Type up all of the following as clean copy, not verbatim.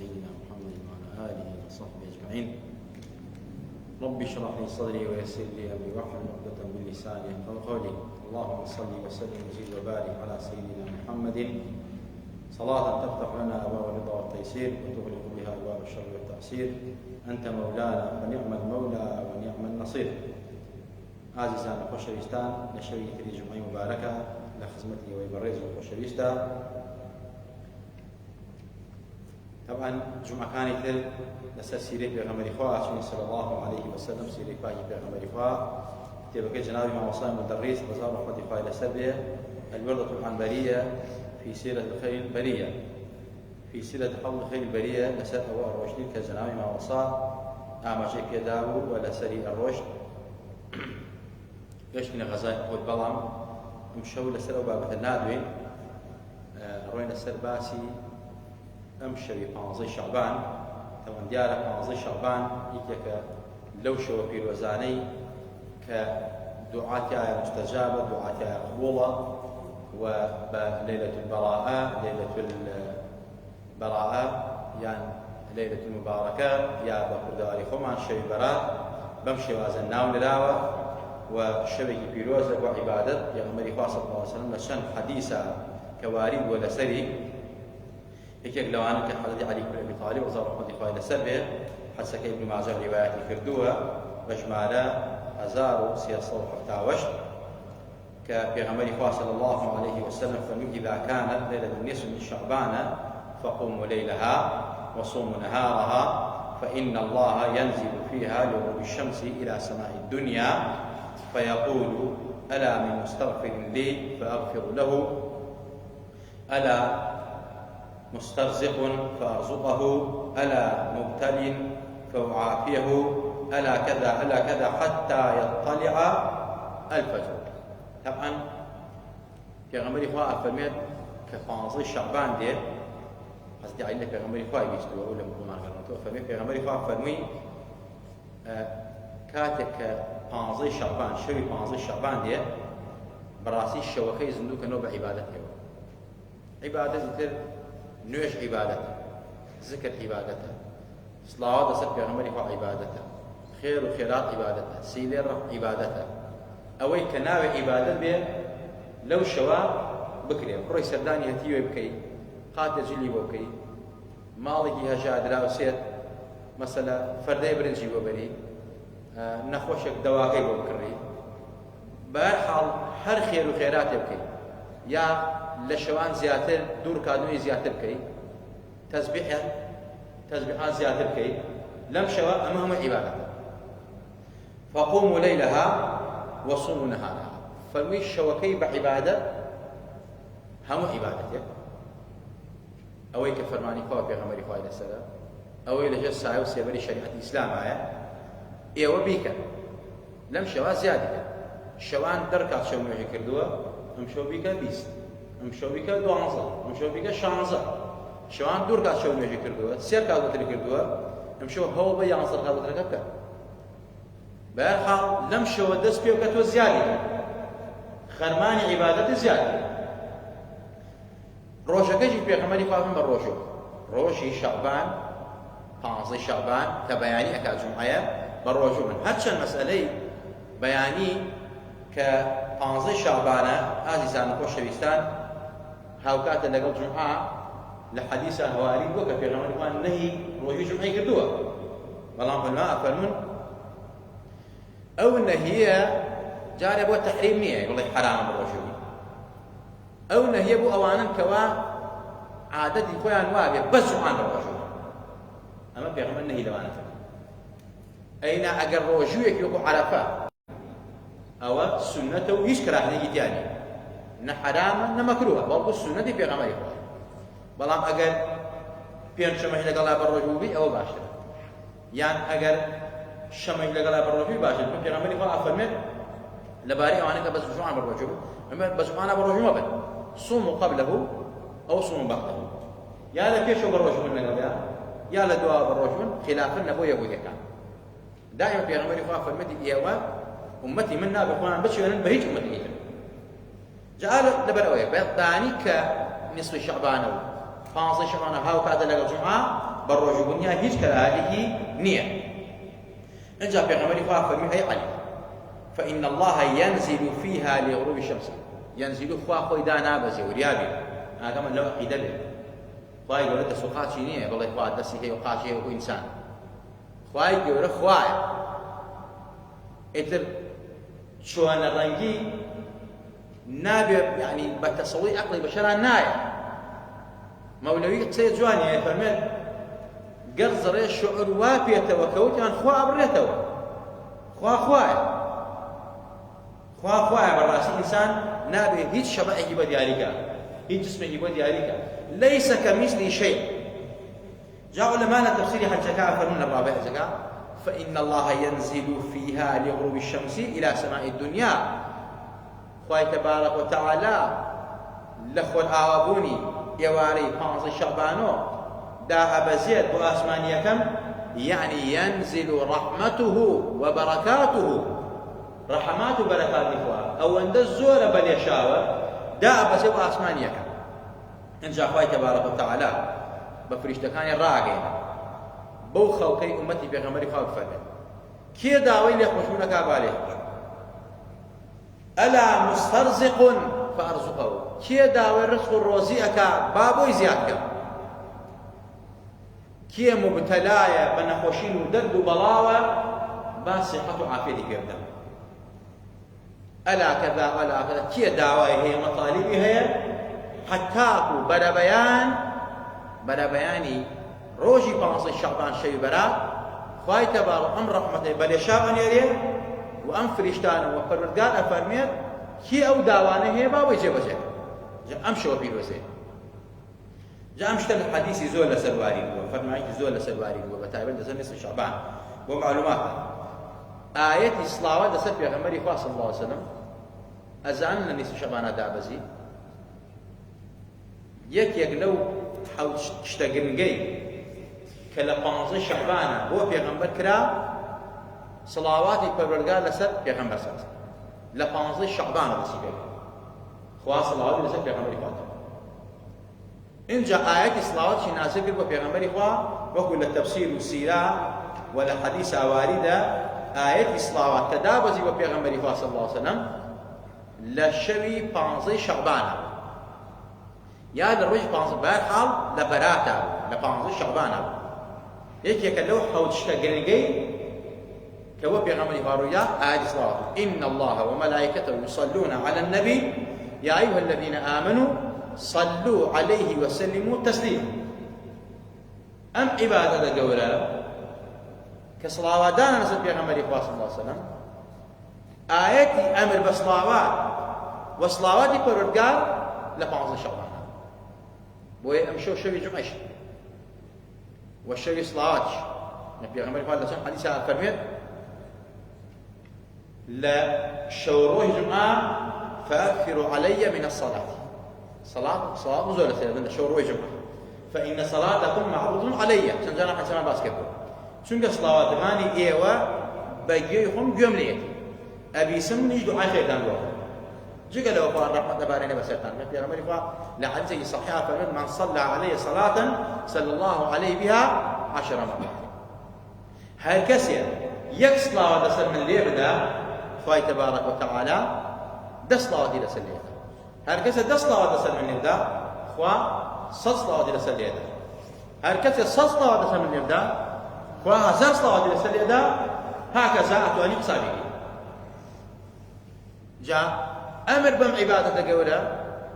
سيدنا محمد وعلى آله وصحبه أجمعين. رب اشرح لي صدري ويسر لي أمري واحلل عقدة من لساني يفقهوا قولي. اللهم صل وسلم وزد وبارك على سيدنا محمد صلاة تفتح لنا أبواب الرضا والتيسير وتغلق بها أبواب الشر والتعسير. أنت مولانا فنعم المولى ونعم النصير. عزيزان خوشويستان لشوي تري جمعة مباركة لخدمتي ويبرز خوشويستا. طبعا جمعة كانت لسر سيرة بيغمبر إخوة صلى الله عليه وسلم سيرة باقي بيغمبر إخوة تبقى جنابي مع وصايا مدرس بزار رحمة إخوة لسر الوردة العنبرية في سيرة الخير البرية في سيرة حول الخير البرية لسر أواء الرشد كجنابي مع وصايا أعمى شيء داو ولا سري الرشد قشتنا غزاء أحد بلام مشو لسر أو بابة النادوين روينا السر باسي أمشري 15 شعبان طبعا ديارة 15 شعبان يكيك لو شو في الوزاني كدعاتها مستجابة دعاتها قبولة وليلة البراءة ليلة البراءة يعني ليلة المباركة يا بكر داري خمان شوي براء بمشي وازن ناون راوة وشبكي بيروزة وعبادة يا غمري خاصة صلى الله عليه وسلم لشان حديثة كواريب ولا سري هيك لو أنا كحضرتي علي بن أبي طالب وزار رحمة الله لسبه حتى ابن ماجه رواياتي كردوها بجمالة هزار سياسة وحتاوش كبيغمبر صلى الله عليه وسلم فمن إذا كانت ليلة النصف من شعبان فقوموا ليلها وصوموا نهارها فإن الله ينزل فيها لغروب الشمس إلى سماء الدنيا فيقول ألا من مستغفر لي فأغفر له ألا مسترزق فأرزقه ألا مبتل فأعافيه ألا كذا ألا كذا حتى يطلع الفجر. طبعا پیغمبر خدا فرمید که 15 شعبان دیر حضرت علی پیغمبر خدا بیست و اول مسلمان کردن فرمید پیغمبر خدا فرمی کاتک 15 شعبان شوی 15 شعبان دیر براسی شوکه زندوق نو به عبادت عبادت تر نوش عبادته ذكر عبادته صلاة دست پیغمبر خدا عبادته خير وخيرات عبادته سيلة عبادته أوي كناوي عبادت به لو شوا بكري روي سرداني هتيوي بكي قاتل جلي بوكي مالكي هجا دراوسيت مثلا فردي برنجي بوبري نخوشك دواقي بوكري بهالحال هر خير وخيرات يبكي يا لشوان زياتر دور كادوي زياتر بكي تسبيحات زياتر بكي لم شوا أمام عبادة فقوموا ليلها وصوموا نهارها فالويش شوكي بعبادة هم عبادته أوي كفرماني خواه بيغمري خواه السلام أوي لجس سايو سيبري شريعة الإسلام إيوه بيكا لم شوا زيادة شوان دركات شو ميحي كردوه هم شو بيكا بيست هم شو بيكا دوانزا هم شو بيكا شانزا شوان دوركات شو ميحي كردوه سير كادوتري كردوه هم شو هو بيانصر كادوتري كبكا بهالحال لم شو دس بيوكتو زيادة خرماني عبادة زيادة روشا كجي بيغمري فاهم بالروشو روشي شعبان 15 شعبان كبياني أكاد جمعية بالروشو من هاتشا المسألة بياني ك 15 شعبان عزيزان خوش شويستان هاوكات لقل جمعة لحديث هواري بوكا بيغمري فاهم نهي روشي جمعي كردوها بلان فالماء فرمون أو النهي جاري أبو التحريم نية يقول لك حرام بالرجوع أو النهي أبو أوانا كوا عادة خوان وابي بس عن بالرجوع أما بيغم النهي لوانا أين أجر رجوع يكون عرفة أو سنته يشكر عليه تاني نحرام نمكروه برضو السنة دي بيغم يخوان بلام أجر بين شمه لقلا بالرجوع أو باشر يعني أجر شمه لقلا بالرجوع باشر بيغم يخوان أفرمت لباري أوانك بس جوعان بالرجوع أما بس جوعان بالرجوع ما بد صوموا قبله أو صوموا بعده يا لكيشوا بالرجوع من قبل يا لدواء بالرجوع خلافا نبوي أبو ذكر دائما في غمر إخوان فرمتي إيوا أمتي منا بإخوان بس يقولون بهيج أمتي إيوا جعل لبروي بيضاني كنصف شعبان 15 شعبان هاو كاتا لقى الجمعة بروج بنيا هيج كذلك نية نجا في غمري خواه فرمي هي علي فإن الله ينزل فيها لغروب الشمس ينزل خواه خوي دانا بزي وريابي هذا من لو عقيدة له خواه يقول لك سوقات شينية يقول لك خواه دسي هي وقاشي هي وإنسان خواه يقول لك خواه اتر شوان الرنجي نابي يعني بتصوير عقلي بشرها ناية مولوي قصيد جواني يفرمي قرز ريش شعور وابيته وكوتان خواه أبريته خواه بالراسي إنسان نابي هيج شبعه يبا ديالك هيج جسمه يبا ديالك ليس كمثله شيء جاء علماء تفسير حجكاء فرمون الرابع زكاة فإن الله ينزل فيها لغروب الشمس إلى سماء الدنيا خواه تبارك وتعالى لخو الآوابوني يواري 15 شعبانو دا أبزيد بأسمانيكم يعني ينزل رحمته وبركاته رحمات وبركات إخوة أو عند الزور بل يشاور دا أبزيد بأسمانيكم إن جاء خواه تبارك وتعالى بفرشتكان الراقين بو خلقي أمتي بغمري خواه بفرمين كي داوي ليخمشونك أباليه ألا مسترزق فأرزقه كي داوي رزق الروزيئك بابو زيادك كي مبتلايا بنخوشين ودرد بلاوة باسقة عافيتي بيبدا ألا كذا ألا كذا كي داوي هي مطالبي هي حتاكو بدا بياني روجي 15 شعبان شيء برا خواهي تبارو أم رحمته بل يشاء يريه وأم فرشتان وفرودگار أفرميت كي أو داوانه هي بابو يجي بجي جاء أمشوا في الوزين جاء أمشتل الحديث زول لسلواري وفرمعيك زول لسلواري وبتعبير دزل نصف شعبان ومعلومات آية إصلاوات دسل في أغمري خواه صلى الله عليه وسلم أزعن لنصف شعبان دابزي يك لو حاول تشتغنجي كلا 15 شعبان هو في أغمبر كرا صلواتي پروردگار لسر پیغمبر ساز ل 15 شعبان رسیده خواه صلوات لسر پیغمبری خواه اینجا آیت صلوات شي نازل کرد پیغمبری خواه وكو لتفسير السيرة ولا حديث واردة آيات صلوات تدابزي پیغمبری خواه صلى الله عليه وسلم لشوي 15 شعبان يا للرجل 15 بارحال لبراتا ل 15 شعبان يك لو حاول تشتغلنجي كوا بيغمر فارويا آية صلاة إن الله وملائكته يصلون على النبي يا أيها الذين آمنوا صلوا عليه وسلموا تسليما أم عبادة قولا كصلاوات دانا نسل بيغمر صلى الله عليه وسلم آياتي أمر بصلاوات وصلاواتي بردقار لبعض الشعبان بوي أمشو شوي جمعش والشوي صلاوات بيغمر صلى الله عليه وسلم حديثة فرميت لا شوروه جمعة فأكثروا علي من الصلاة صلاة زولة سيدنا شوروه جمعة فإن صلاتكم معروض علي سنجانا حسنا باسكتبول چونك صلوات غاني إيوة بيجيهم جملية أبي سمني دعاء خيران روح جيجا لو قال رحمة بارين بسيطان في أمريكا لحديث صحيحة فمن من صلى عليه صلاة صلى الله عليه بها 10 مرات هل كسر يكسلا ودسر من ليبدا خوي تبارك وتعالى دسلا ودي دسر ليبدا هل كسر دسلا ودسر من ليبدا خوا صصلا ودي دسر ليبدا هل كسر صصلا ودسر من ليبدا خوا هزار صلا ودي دسر ليبدا هكذا أتواني قصابي جاء أمر بم عبادة قولا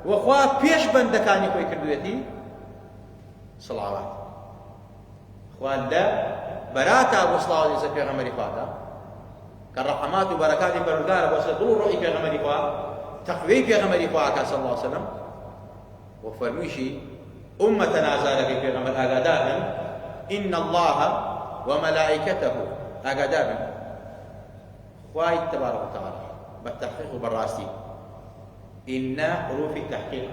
وخوا بيش بندكاني خوي كردويتي صلوات خوا لا براتا أبو صلى الله عليه وسلم غمري فاتا كالرحمات وبركات برقار أبو صلى الله عليه وسلم غمري فاتا تقوي في غمري فاتا صلى الله عليه وسلم وفرميشي أمتنا زالك في غمر أغدابا إن الله وملائكته أغدابا خواهي تبارك وتعالى بالتحقيق وبالراسي إن حروف التحقيق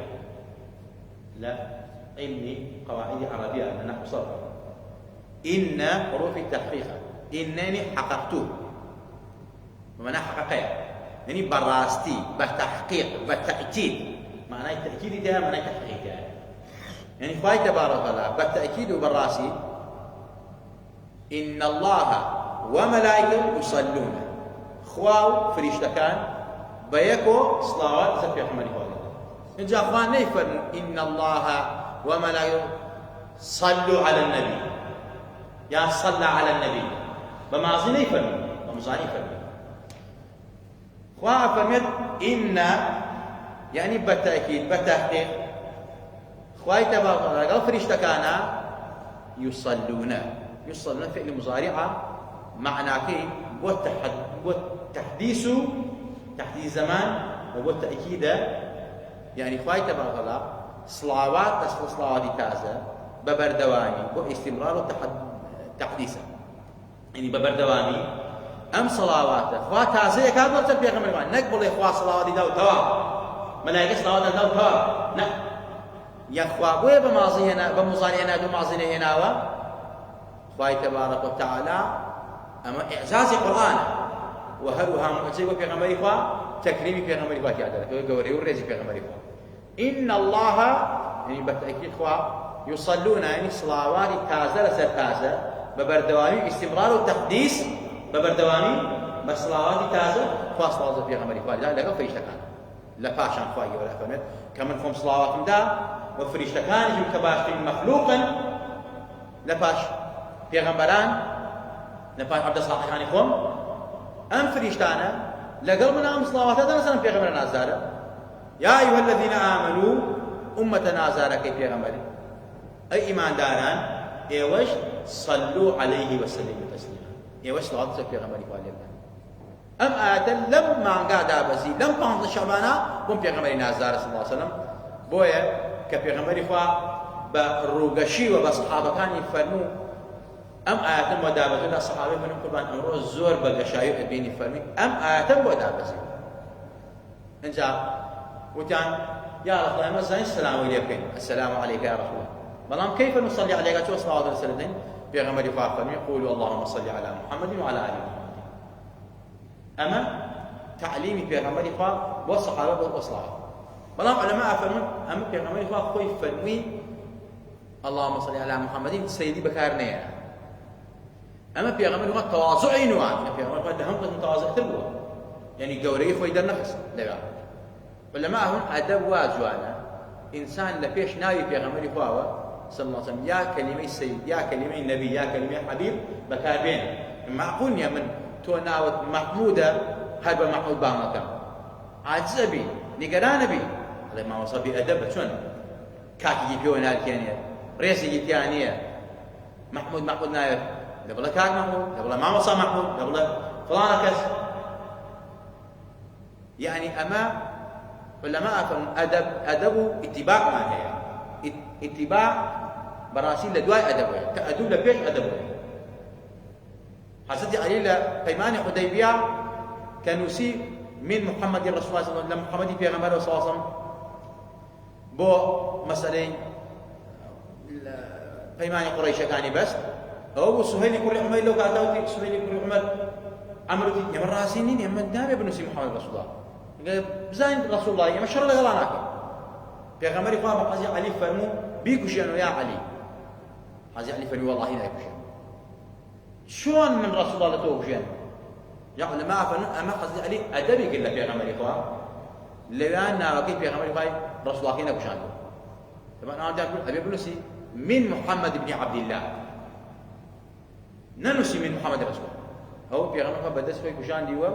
لا علمي قواعد عربية أن نحو صرف إن حروف التحقيق إنني حققته بمعنى حققية يعني براستي بالتحقيق بالتأكيد معنى التأكيد ده معنى تحقيق يعني خواهي تبارك وتعالى بالتأكيد وبالراسي إن الله وملائكته يصلون خواو فريشتكان بيكو صلوات سبح من يقول إن جاء أخوان نيفر إن الله وملائكته صلوا على النبي يا صلى على النبي بماضي نيفر بمزاني فرمي خواها فرميت إن يعني بالتأكيد بالتحقيق خواهي تبارك وتعالى قال فريشتكانا يصلون فعل مضارعة معناه والتحديث تحديث زمان والتأكيد يعني خواهي تبارك وتعالى صلوات صلوات تازة ببردواني واستمرار تحديثا يعني ببردواني أم صلوات خوا تازة كاد وقت بيغمر نقبل إخوة صلوات داو توا ملائكة صلوات داو توا لا يا خوا بوي بماضي هنا بمضارع هنا بماضي هنا خواهي تبارك وتعالى أما إعزاز القرآن وهروها معجزة في غمر إخوة تكريم في غمر إخوة كذا قوري ورزق في غمر إخوة إن الله يعني بالتأكيد إخوة يصلون يعني صلوات تازة لسر تازة ببردوامي استمرار التحديث ببردوامي بصلوات تازة فاصلة في غمر إخوة لا لقى فريشتكان لا باشان خواهي ولا فهمت كمن فهم صلوات دا وفريشتكان يجب كباشتين مخلوقا لباش پیغمبران نپاش عبد الصالحان خوم ام فريشتانا لقل من ام صلوات هذا مثلا پیغمبر نازاره يا ايها الذين امنوا امه نازاره كي پیغمبر اي ایمان داران ايوش صلوا عليه وسلموا تسليما ايوش صلوات پیغمبر والي ام آيات لم ما قاعد بزي لم قام شعبانا بم پیغمبر نازاره صلى الله عليه وسلم بويا كبيغمبر خوا بروغشي وبصحابه كان يفرموا ام آيات ودابت الصحابه من قربان امر الزور بغشايو ابيني فرمي ام آيات ودابت انت وكان يا رسول الله مثلا السلام عليكم السلام عليك يا رسول الله بلام كيف نصلي عليك شو صلاه الرسولين بيغمبر خوا فرمي يقول اللهم صل على محمد وعلى ال محمد اما تعليمي بيغمبر خوا والصحابه والصلاه بلام علماء فرمون ام بيغمبر خوا خوي فرمي اللهم صل على محمد سيدي بكارنيه اما بيغمبر خوا تواضعي نوع بيغمبر خوا دهم متواضع تبوا يعني قوري خوي در نفس لا علماء هون ادب واجوانا انسان لبيش ناوي بيغمبر خوا صلى الله عليه وسلم يا كلمه سيد يا كلمه النبي يا كلمه حبيب بكار بين معقول يا من تو ناوت محموده هذا محمود بامكان عاجز بي نقران بي على ما وصل بأدب شون كاكي يبيون هالكيانية ريسي يتيانية محمود نايف قبل كاك محمود قبل ما وصل محمود قبل فلان كس يعني أما علماء أدب اتباع ما هي اتباع براسيل لدواي أدبه تأدب لبيش أدبه حسيتي عليلا قيمان حديبية كانوا سي من محمد رسول الله صلى الله عليه وسلم محمد پیغمبر صلى الله عليه وسلم بو مسألة پیمان قريش كاني بس او سهيل كل عمر لو قالوا سهيل كل عمر عمرو يا مراسين يا من دار ابن سي محمد رسول الله قال زين رسول الله يا شر لغلانك پیغمبر خوا حضرت علي فرمو بيكشنو يا علي حضرت علي فرمو والله لا يكشن شلون من رسول الله توكشن يا علماء فنون أما قصدي عليه أدبي كله في غمر إخوة لأن وكيف في غمر إخوة رسول الله كنا كشانه طبعا أنا أقول أبي بنسي من محمد بن عبد الله ننسي من محمد رسول الله هو في غمر إخوة بدأت في كشان ديوا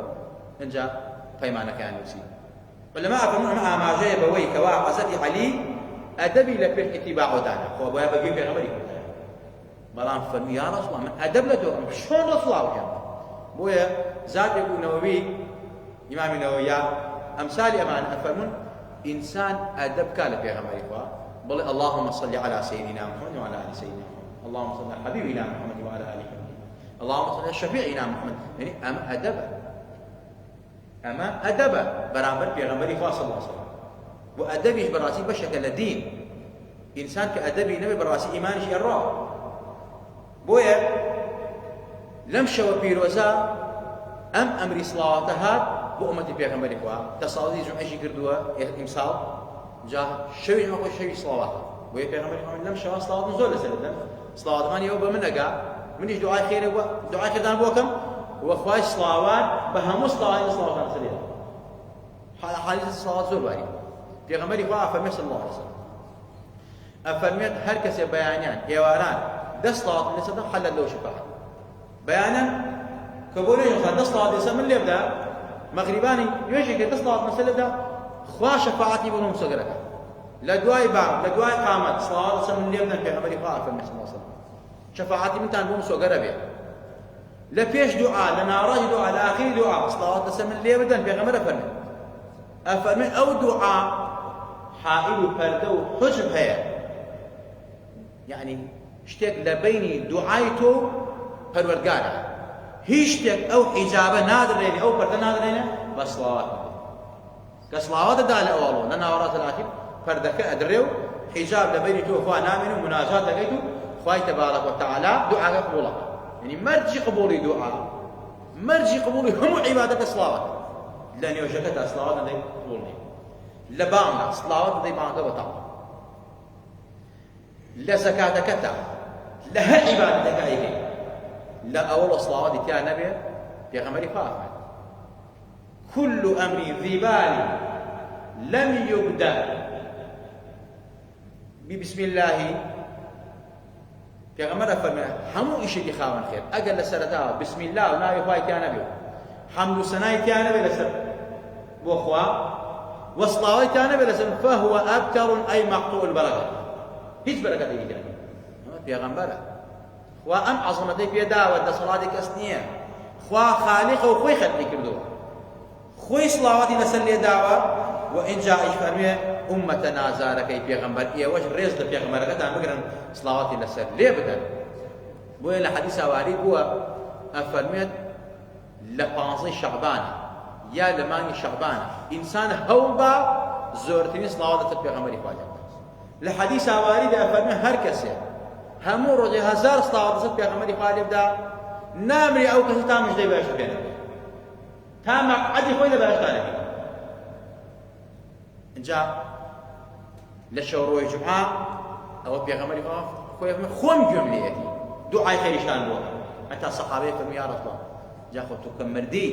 نجا فيمانا كان نسي علماء فنون ما جاء بوي كوا قصدي عليه أدبي لبيح اتباعه دانا هو بقى بقي في غمر إخوة بلان فرمي يا رسول الله من أدب لدور شلون رسول الله كان بويا زاد ابو نووي امام النووي امثال امان افرمون انسان ادب كان في غمر اخوه بل اللهم صل على سيدنا محمد وعلى ال سيدنا محمد اللهم صل على حبيبنا محمد وعلى اله محمد اللهم صل على شفيعنا محمد يعني اما ادب برابر في غمر اخوه صلى الله عليه وسلم وادبه براسي بشكل الدين انسان كادبي نبي براسي ايمان شيء الروح بويا لم شو بيروزا ام امري صلاتها بأمتي بيغمبر إخوة تصادي جمعة شي كردوها إمسال جا شوي ما شوي صلواتها بۆیە پێغەمبەری خوا لەم شەوا سڵاوات زۆر لەسەر بدەن سڵاواتەکانی ئەو بە من ئەگا منیش دوعای خێرە بووە دوعای خێردان بۆکەم وەخوای سڵاوات بە هەموو سڵاواتان سەرێ حالیت سڵاوات زۆر باری پێغەمبەری خوا ئەفەرمێت صلی الله علیه وسلم ئەفەرمێت هەر کەسێ بەیانیان ئێواران دەست سڵاوات لەسەر حەلەت لەو شفاعە بەیانەن کە بۆ نوێژ دەست سڵاوات لەسەر من لێ بدە مەغریبانی نوێژێک دەست سڵاوات لەسەر لێ بدە خوا شەفاعەتی بۆ مسەگەرەکە لە دوای باب لە دوای قامەت سڵاوات لەسەر من لێ بدەن پێغەمبەری خوا ئەفەرمێت صلی الله علیه وسلم شەفاعەتی منتان بۆ مسەگەرە بێ لە پێش دوعا لە ناڕەهی دوعا لە ئاخری دوعا سڵاوات لەسەر من لێ بدەن پێغەمبەر ئەفەرمێت ئەو دوعا حائل و پەردە و حجب هەیە یعنی شتێک لە بینی دوعای تۆ پەروەردگارە هیچ شتێک ئەو حیجابە نادرێنێ ئەو پەردە نادرێنێ بە سڵاوات کە سڵاوات دەدا لە ئەوڵۆ لە ناوەڕاتە لاکن پەردەکە ئەدرێ و حیجاب لە بینی تۆ خوا نامێنێ و مناجات دەکەیت و خوای تەبارەک وتەعالا دوعاکە قبوڵە يعني مرجي قبولي دعاء مرجي قبولي هم عبادة صلاة لأن يوجدك صلاة دي قبولي لبعنا صلاة دي بعنا وتعالى لا زكاة كتا لها عبادة كايكي لا أول صلاة دي تيا نبي في غمري فاهم كل أمر ذي بال لم يبدأ ببسم الله پێغەمبەر ئەفەرمێ هەموو ئیشێکی خاوەن خێر ئەگەر لە سەرەتاوە بسم الله و ناوی خوای تیا نەبێ حەمد و سەنای تیا نەبێ لەسەر بۆ خوا وەسڵاوەی تیا نەبێ لەسەر فهو ئەبتەر ئەی مەقطوع البەرەکە هیچ بەرەکەتێکی تیا نییە ئەمە پێغەمبەرە خوا ئەم عەزەمەتەی پێداوە دەسەڵاتی کەس نییە خوا خالیقە و خۆی خەلقی کردووە خۆی سڵاواتی لەسەر لێداوە و ئینجا ئیش فەرمێ ئومەتە نازارەکەی پێغەمبەر ئێوەش ڕێز لە پێغەمبەرەکەتان بگرن سڵاواتی لەسەر لێ بدەن بۆیە لە حەدیثا وارد بووە ئەفەرمێت لە 15 شەعبانە یا لە مانگی شەعبانە ئینسان هەوڵ بە زۆرترین سڵاوات لەسەر پێغەمبەری خوا لە حەدیثا واردە ئەفەرمێ هەر کەسێ هەموو ڕۆژێ 1000 سڵاوات لەسەر پێغەمبەری خوا لێ بدا نامری ئەو کەسە تا مژدەی بەهەشت پێنەبێت تا مەقعەدی خۆی لە بەهەشتا نەبێت اینجا لە شەو ڕۆژی جومعە ئەوە پێغەمبەری خۆی خۆم گوێم لێیەتی دوعای خەریشان بۆ حتا سەحابەی فەرمووی یا ڕەسوڵ الله جا خۆ تۆ کە مردی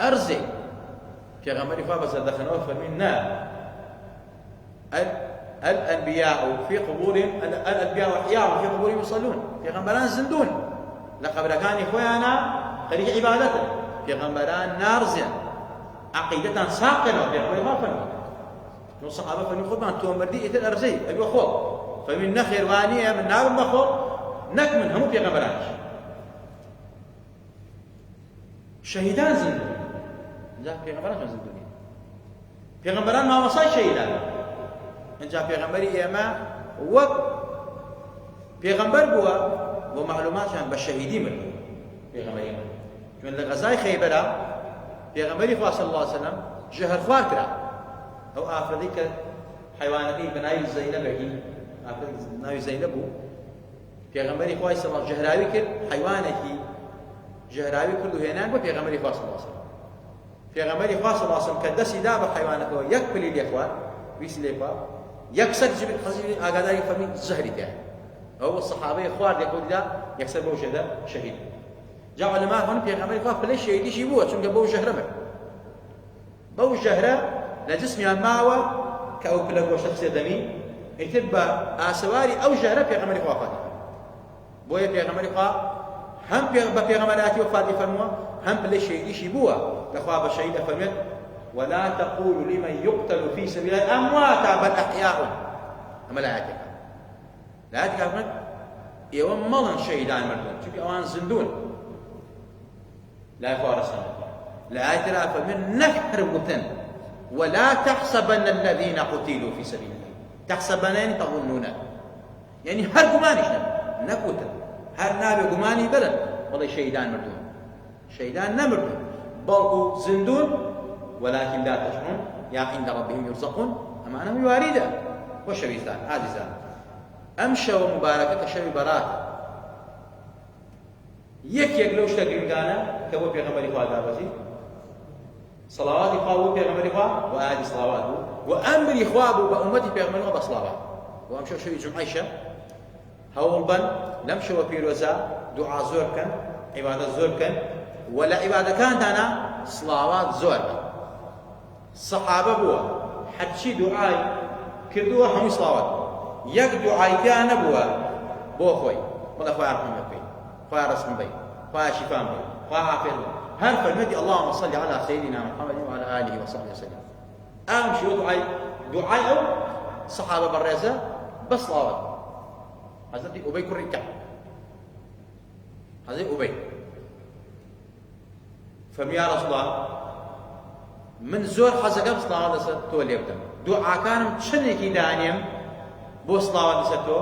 ئەرزێ پێغەمبەری خوا بە زەردەخەنەوە فەرمووی نا الأنبياء في قبورهم الأنبياء أحياء في قبورهم يصلون پێغەمبەران زندون لە قەبرەکانی خۆیانە خەریکی عیبادەتن پێغەمبەران نارزێن عەقیدەتان ساقنەوە پێغەمبەری خوا فەرمووی الصحابة فمن خذ ما تومردي إذا الأرزي أبي خذ فمن نخير وانية من نار بخور نكمن هم في غبرانش شهيدان زندون جاء في غبران زندوني في غبران ما وصل شهيدان إن جاء في غبري إما وق في غبر بوا ومعلومات عن بالشهيدين من في غبري من الغزاي خيبرة في غبري صلى الله عليه وسلم جهر فاكرة أو أفرادك حيواناتي بناي زينبه أفراد ناوي زينبه في غمري خوي صلى الله جهراوي كل حيواناتي جهراوي كله هنا وفي غمري خوي صلى الله عليه وسلم في غمري خوي صلى الله عليه وسلم كدسي داب حيواناته يكفل الإخوان ويس الإخوان يكسر جبل خزين أقداري فمي زهري تاعي هو الصحابة إخوان يقول لا يكسر بوجه شهيد جاء علماء هون في غمري خوي فليش شهيدي شيبوه شنو بوجه رمك بوجه لجسميان ماوە کە ئەو پلە گۆشە قسێ دەمی ئیتر بە ئاسەواری ئەو ژەهرە پێغەمبەری خوا فاتی بۆیە پێغەمبەری خوا هەم بە پێغەمبەراتی وفاتی فەرمووە هەم پلەی شەهیدیشی بووە کەخوا بە شەهید ئەفەرمێت ولا تقولوا لمن يقتل في سبيل الله أمواتا بل أحياء ئەمە لایەتێکە لایەتێکە فەرمێت ئێوە مەڵن شەهیدان مردون چونکە ئەوان زندون لای خوا ڕەسەنێت لایەتێکە فەرمێت نەک هەر گوتن ولا تحسبن الذين قتلوا في سبيل الله تحسبن تظنون يعني هر قمانيش نكوت هر نابي قماني بلد والله شهيدان مردون شهيدان نمردون بل زندون ولكن لا تشعرون يا عند ربهم يرزقون أما أنا يواردة وشبيثان عاجزان أمشى ومباركة شبي براك يك لو اشتغل كان كبو بيغمبري خوا دابتي صلوات إخوة بيغمبر إخوة وآدي صلوات وأمر إخوة بأمتي بيغمبر إخوة بصلوات وأمشوا شوي جمعيشة هولبن لم شو بيروزا دعاء زور كان عبادة زور كان ولا عبادة كانت أنا صلوات زور الصحابة بوا حتشي دعاء كردوها هم صلوات يك دعاء كان بوا بو خوي والله خويا رحمه بي خويا رسم بي خويا شفان بي خويا عافية هل فالمدي اللهم صل على سيدنا محمد وعلى آله وصحبه وسلم أمشي دعاء أو صحابة برزة بس صلوات حضرت أبي كرة كعب حضرت أبي فميا رسول الله من زور حزقم صلاة لسه تولي يبدأ دعاء كانم شنكي دانيم بو صلاة لسه تو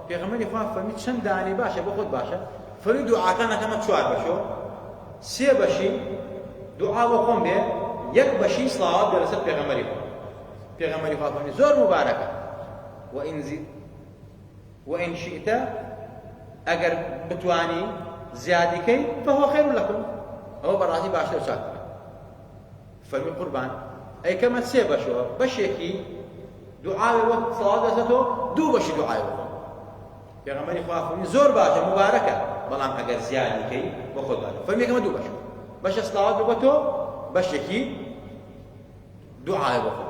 بيغمري خواه فمي شن داني باشا بخود باشا فمي دعاء كان كما تشوار بشو سي بشي دعاء وقوم به يك بشي صلاة لسه بيغمري خواه فمي زور مباركة وإن شئت أجر بتواني زيادكي فهو خير لكم هو براسي باشر وساتر فرمي قربان أي كما تسيب شو بشيكي دعاء وقت صلاة زتو دو بشي دعاء وقت يا غمري خوافني زور باشا مباركة بلام أجر زيادكي وخذ بالك فرمي كما دو بشو بش صلاة وقتو بشيكي دعاء وقت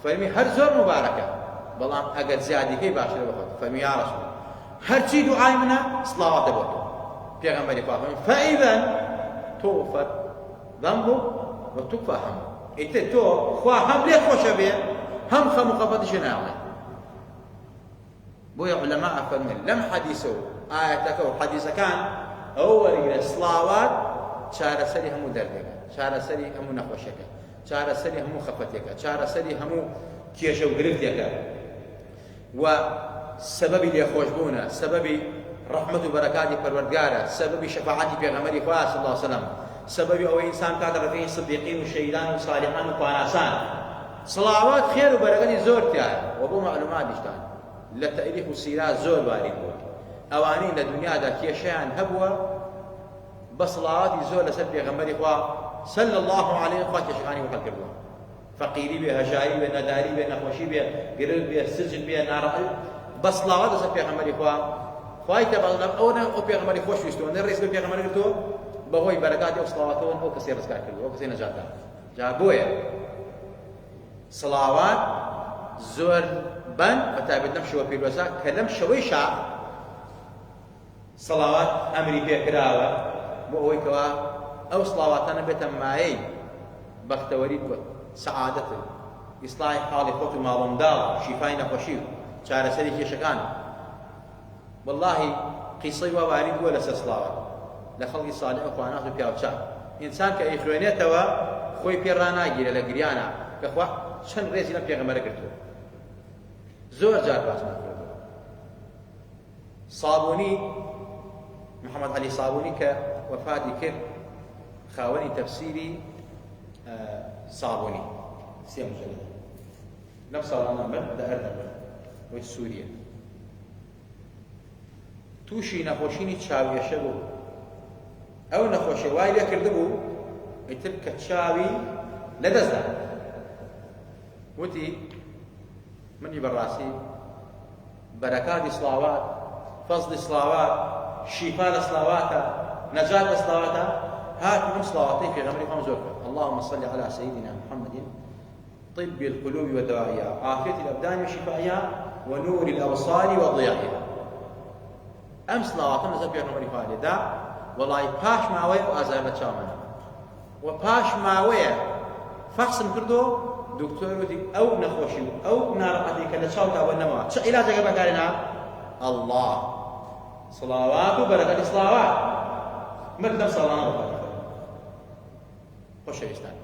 فرمي هر زور مباركة بلام أجر زيادكي باشر وقت فرمي يا رسول هر شي دعاء منها صلاة وقت يا غمري خوافني فإذا توفت ذنبه وتكفى هم إنت تو خوا هم ليه خوش بيه هم خم مقابض شناعي بويا علماء فرمين لم حديثه آياتك أو حديث كان أول صلاوات شار سري هم دردك شار سري هم نخوشك شار سري هم خفتك شار سري هم كيشو قرفتك وسبب اللي خوشبونا سبب رحمة وبركات پروردگار سبب شفاعتي پیغمبر خدا صلى الله عليه وسلم سبب او انسان كاتر رفيق صديقين وشهيدان وصالحان وقاناسان صلوات خير وبركات زور تيار وبو معلومات دشتان لتاريخ السيرات زور وارد اواني لدنيا دا كيشان هبوا بصلوات زور لسد پیغمبر خدا صلى الله عليه وسلم كشغاني وخلق الله فقيري به هجاري به نداري به نخوشي به قرر به سجن به نار بصلوات لسد پیغمبر خدا خواهی تبالنا او پیغمبری خوش ویستو نه رئیس پیغمبری گرتو بهوی برکات او صلواتون او کسی رزق کرد او کسی نجات داد جابوه صلوات زور بن فتابت نمشي وبيلوسا كلام شوي شعب صلوات امري بكراوه بهوي كوا او صلواتنا بتماي بختوري سعادته اصلاح حال خود مالم دال شفاء نخوشي چاره سری کشکان والله قصي ووارد ولا سصلاوات لخلق صالح اخوانات وبياوچا انسان كايخوانيتوا خوي بيرانا جيل لغريانا كخوا شن ريزي لم پیغمبر کرتو زور جار باسنا صابوني محمد علي صابوني كوفاتي كر خاوني تفسيري صابوني سيم جلد نفس الامر ده اردن وسوريا توشي نخوشيني تشاوي شبو او نخوشي واي ليه كردبو اترك تشاوي لدزدا وتي مني براسي بركات صلوات فضل صلوات شفاء صلوات نجاة صلوات هات من صلواتي في غمر خمس اللهم صل على سيدنا محمد طب القلوب ودوائها عافية الابدان وشفائها ونور الابصار وضيائها ام صلواتنا زبير نمري فالي دا والله باش ماوي وازايب تشامنا وباش ماوي فحص كردو دكتور ودي او نخوشي او نارقتي كلا تشاوتا ونما شو علاجك بكارنا الله صلوات وبركات صلوات مكتب صلاه وبركات خوش الاسلام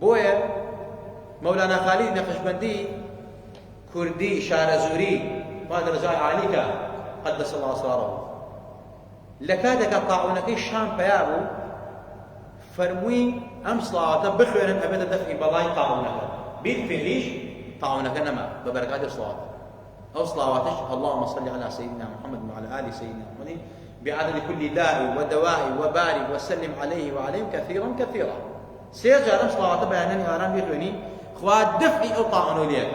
بويا مولانا خالد نقشبندي كردي شارزوري ماذا رجاء عليك قدس الله اسراره لكادك طاعونك الشام بيابو فرموي ام صلاه بخير ابدا دفع بلاي طاعونك بيد فيش طاعونك نما ببركات الصلاه او صلواتك اللهم صل على سيدنا محمد وعلى ال سيدنا محمد بعدد كل داء ودواء وبارك وسلم عليه وعليهم كثيرا كثيرا سيجعل صلوات بيانني ارام بيدوني خوا دفعي او طاعونو ليك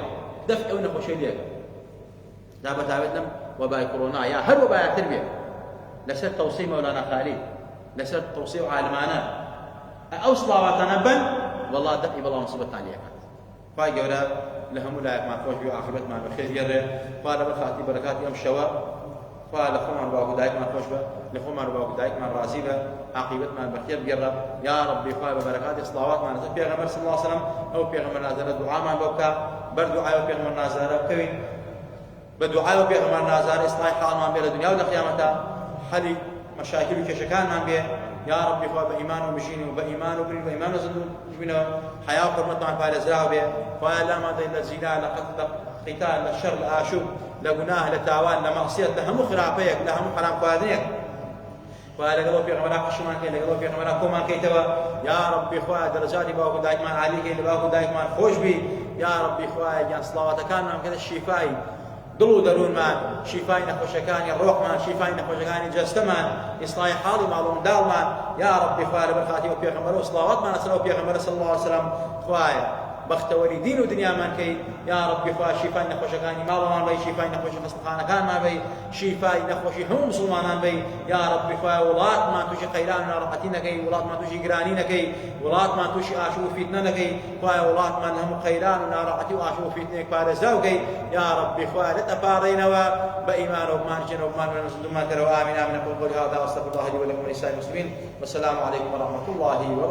دفع ونخوشي ليك دابا تابتنا وباي كورونا يا هل وباي تربية لسر توصي مولانا خالد لسر توصي عالمانا أو صلواتنا بن والله دفع بالله مصيبتنا عليك فاي جورا لهم ولايك ما خوش بي عاقبت ما بخير يره قال بركاتي بركات يوم شوا قال لخوما رباك دايك ما خوش به لخوما رباك دايك ما راضي به عاقبت ما بخير يره يا ربي قال بركات صلوات ما نزل پیغمبر صلى الله عليه وسلم او پیغمبر نازل دعاء ما بوكا بر دعاء پیغمبر نازل كوي بدعاء پیغمبر نازل اصلاح حال ما بين الدنيا والقيامه حل مشاكل كشكان ما بين يا ربي خوا بإيمان وبجين وبإيمان وبين وإيمان وزدون بنا حياة وحرمة مع فارزها به ولا ما ذي الزنا لقتل قتال للشر لآشوب لجناه لتعوان لمعصية لهم خرابيك لهم حرام قادريك ولا قالوا في غمرة قشمان كي قالوا في غمرة كومان كي توا يا ربي خوا درجاتي باكو دايك مان علي كي باكو دايك مان خوش بي يا ربي خوا يا صلواتك كان كذا الشفاء دلو درون مان شفاء نخوشكاني الروح مان شفاء نخوشكاني جسمان إصلاح حالي معلوم دال مان يا ربي خواه برخاتي وبيغمبر وصلاوات ما نسأله وبيغمبر صلى الله عليه وسلم خواه بختوري دين ودنيا مان كي يا ربي خواه شفاء نخوشكاني مالو مان بي شفاء نخوش خصبخانة كان ما بي شفاء نخوشي هم مسلمان بي يا ربي خواه ولات ما توشي خيران نارقتين كي ولات ما توشي قرانين كي ولات ما توشي آشو فتنة كي خواه ولات ما هم خيران نارقتي وآشو فتنة كبارزاو كي يا ربي خواه لتبارين بإيمان وبمان جن وبمان من المسلمين آمين آمين. أقول قولي هذا وأستغفر الله لي ولكم ولسائر المسلمين والسلام عليكم ورحمة الله وبركاته.